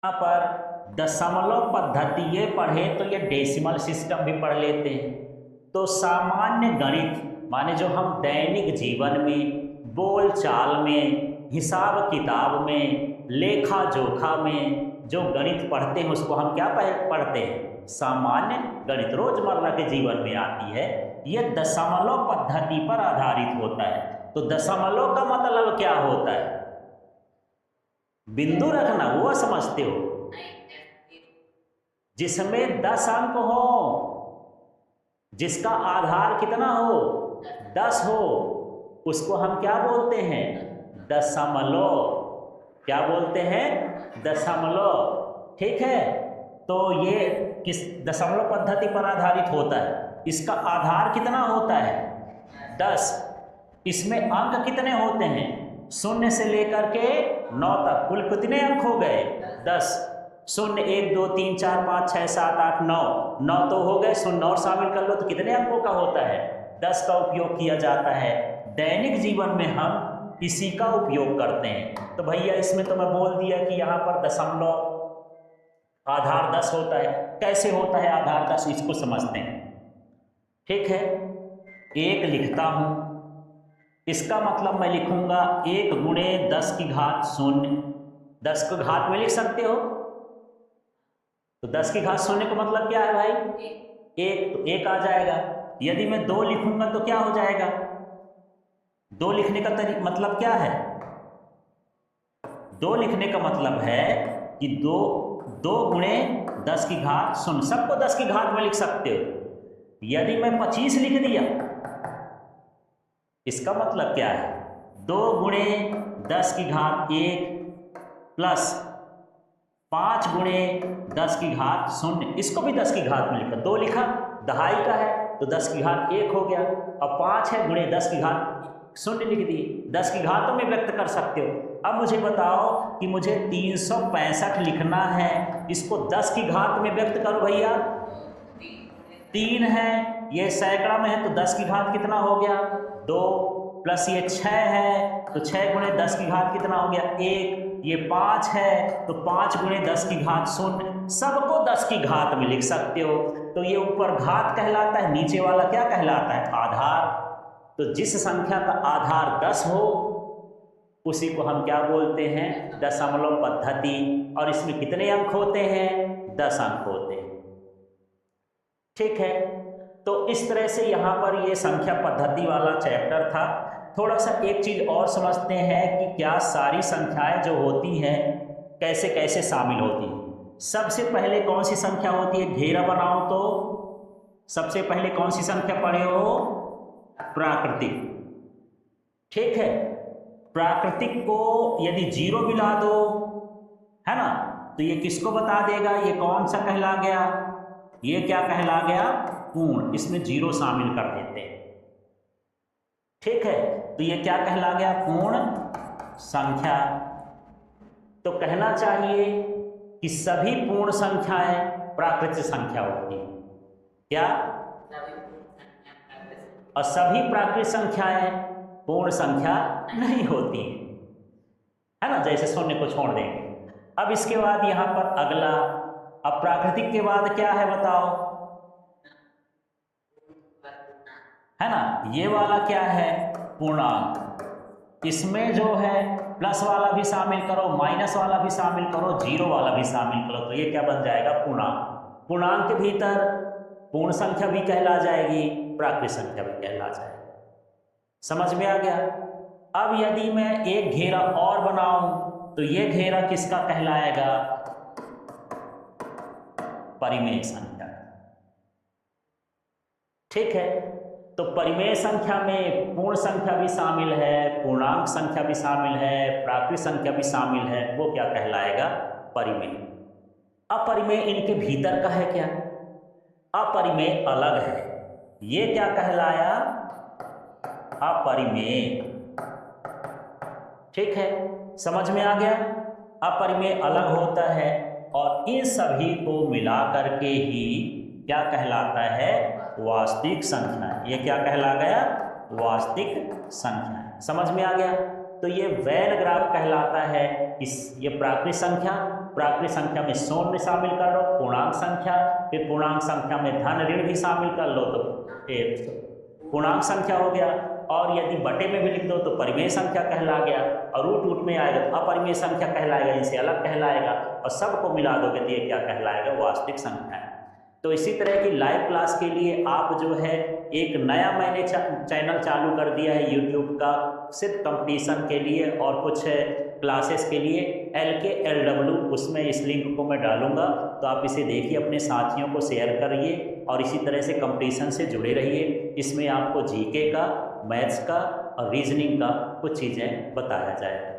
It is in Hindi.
यहाँ पर दशमलव पद्धति ये पढ़े तो ये डेसिमल सिस्टम भी पढ़ लेते हैं। तो सामान्य गणित माने जो हम दैनिक जीवन में, बोलचाल में, हिसाब किताब में, लेखा जोखा में जो गणित पढ़ते हैं उसको हम क्या पढ़ते हैं? सामान्य गणित। रोजमर्रा के जीवन में आती है। यह दशमलव पद्धति पर आधारित होता है। तो दशमलव का मतलब क्या होता है? बिंदु रखना, वो समझते हो? जिसमें 10 अंक हो, जिसका आधार कितना हो? 10 हो, उसको हम क्या बोलते हैं? दशमलव। क्या बोलते हैं? दशमलव। ठीक है। तो ये किस दशमलव पद्धति पर आधारित होता है? इसका आधार कितना होता है? 10। इसमें अंक कितने होते हैं? 0 से लेकर के 9 तक। कुल कितने अंक हो गए? 10। 0 1 2 3 4 5 6 7 8 9 9 तो हो गए। 0 और शामिल कर लो तो कितने अंकों का होता है? 10 का उपयोग किया जाता है। दैनिक जीवन में हम इसी का उपयोग करते हैं। तो भैया इसमें तो मैं बोल दिया कि यहाँ पर दशमलव आधार 10 होता है। कैसे होता है आधार 10, इसको समझते हैं। ठीक है। 1 लिखता हूं, इसका मतलब मैं लिखूंगा 1 गुणे 10 की घात 0। 10 को घात में लिख सकते हो। तो 10 की घात 0 का मतलब क्या है भाई? 1। तो 1 आ जाएगा। यदि मैं 2 लिखूंगा तो क्या हो जाएगा? 2 लिखने का मतलब क्या है? 2 लिखने का मतलब है कि 2 गुणे 10 की घात 0। सबको 10 की घात में लिख सकते हो। यदि मैं 25 लिख दिया, इसका मतलब क्या है? 2 गुणे 10 की घात 1 प्लस 5 गुणे 10 की घात 0। इसको भी 10 की घात में लिखा। 2 लिखा, दहाई का है तो 10 की घात 1 हो गया। अब 5 है, गुणे 10 की घात 0 लिख दी। 10 की घातों में व्यक्त कर सकते हो। अब मुझे बताओ कि मुझे 365 लिखना है, इसको 10 की घात में व्यक्त करो भैया। 3 है, ये सैकड़ा में है तो 10 की घात कितना हो गया? 2 प्लस ये 6 है तो 6 गुणे 10 की घात कितना हो गया? 1। ये 5 है तो 5 गुणे 10 की घात 0। सबको 10 की घात में लिख सकते हो। तो ये ऊपर घात कहलाता है, नीचे वाला क्या कहलाता है? आधार। तो जिस संख्या का आधार 10 हो उसी को हम क्या बोलते हैं? दशमलव पद्धति। और इसमें कितने अंक होते हैं? 10 अंक होते हैं। ठीक है। तो इस तरह से यहाँ पर ये संख्या पद्धति वाला चैप्टर था। थोड़ा सा एक चीज और समझते हैं कि क्या सारी संख्याएं जो होती हैं कैसे कैसे शामिल होती हैं। सबसे पहले कौन सी संख्या होती है? घेरा बनाओ तो सबसे पहले कौन सी संख्या पढ़े हो? प्राकृतिक। ठीक है। प्राकृतिक को यदि 0 मिला दो, है ना, तो ये किसको बता देगा? ये कौन सा कहला गया? ये क्या कहला गया? पूर्ण। इसमें 0 शामिल कर देते हैं। ठीक है। तो ये क्या कहला गया? पूर्ण संख्या। तो कहना चाहिए कि सभी पूर्ण संख्याएं प्राकृतिक संख्या होती है। क्या? और सभी प्राकृतिक संख्याएं पूर्ण संख्या नहीं होती है ना। जैसे 0 को छोड़ देंगे। अब इसके बाद यहां पर अगला, अब प्राकृतिक के बाद क्या है बताओ? है ना, ये वाला क्या है? पूर्णांक। इसमें जो है प्लस वाला भी शामिल करो, माइनस वाला भी शामिल करो, 0 वाला भी शामिल करो, तो ये क्या बन जाएगा? पूर्णांक। पूर्णांक के भीतर पूर्ण संख्या भी कहला जाएगी, प्राकृतिक संख्या भी कहला जाएगी। समझ में आ गया? अब यदि मैं एक घेरा और बनाऊं तो ये घेरा किसका कहलाएगा? परिमेय संख्या। ठीक है। तो परिमेय संख्या में पूर्ण संख्या भी शामिल है, पूर्णांक संख्या भी शामिल है, प्राकृतिक संख्या भी शामिल है। वो क्या कहलाएगा? परिमेय। अपरिमेय इनके भीतर का है क्या? अपरिमेय अलग है। ये क्या कहलाया? अपरिमेय। ठीक है। समझ में आ गया? अपरिमेय अलग होता है और इन सभी को मिलाकर के ही क्या कहलाता है? वास्तविक संख्या। ये क्या कहला गया? वास्तविक संख्या। समझ में आ गया? तो ये वेन ग्राफ कहलाता है। ये प्राकृतिक संख्या प्राकृतिक संख्या में शून्य शामिल कर लो, पूर्णांक संख्या, फिर पूर्णांक संख्या में धन ऋण भी शामिल कर लो तो पूर्णांक संख्या हो गया। और यदि बटे में भी लिख दो तो परिमेय संख्या कहला गया, और रूट में आएगा तो अपरिमेय संख्या कहलाएगा, इनसे अलग कहलाएगा, और सबको मिला दोगे तो ये क्या कहलाएगा, वास्तविक संख्या है। तो इसी तरह की लाइव क्लास के लिए आप जो है एक नया मैंने चैनल चालू कर दिया है यूट्यूब का, सिर्फ कंपटीशन के लिए और कुछ क्लासेस के लिए, LKLW, उसमें इस लिंक को मैं डालूंगा, तो आप इसे देखिए, अपने साथियों को शेयर करिए और इसी तरह से कंपटीशन से जुड़े रहिए। इसमें आपको जीके का, मैथ्स का और रीजनिंग का कुछ चीज़ें बताया जाएगा।